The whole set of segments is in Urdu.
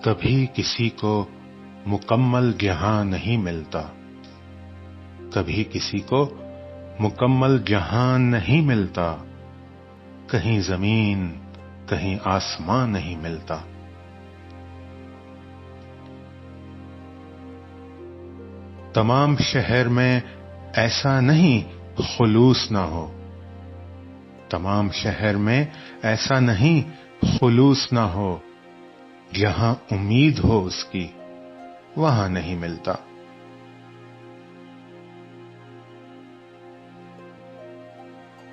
کبھی کسی کو مکمل جہاں نہیں ملتا، کبھی کسی کو مکمل جہاں نہیں ملتا، کہیں زمین کہیں آسمان نہیں ملتا۔ تمام شہر میں ایسا نہیں خلوص نہ ہو، تمام شہر میں ایسا نہیں خلوص نہ ہو، جہاں امید ہو اس کی وہاں نہیں ملتا۔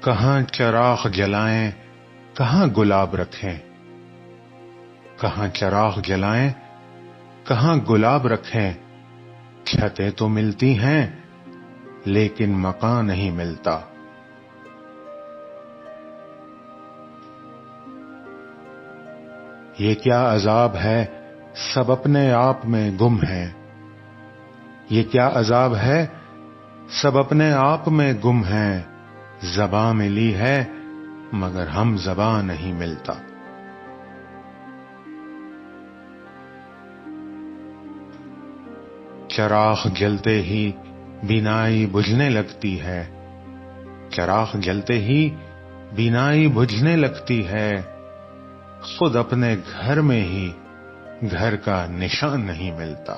کہاں چراغ جلائیں کہاں گلاب رکھیں، کہاں چراغ جلائیں کہاں گلاب رکھیں، چھتیں تو ملتی ہیں لیکن مکان نہیں ملتا۔ یہ کیا عذاب ہے سب اپنے آپ میں گم ہیں، یہ کیا عذاب ہے سب اپنے آپ میں گم ہیں، زباں ملی ہے مگر ہم زباں نہیں ملتا۔ چراغ جلتے ہی بینائی بجھنے لگتی ہے، چراغ جلتے ہی بینائی بجھنے لگتی ہے، خود اپنے گھر میں ہی گھر کا نشان نہیں ملتا۔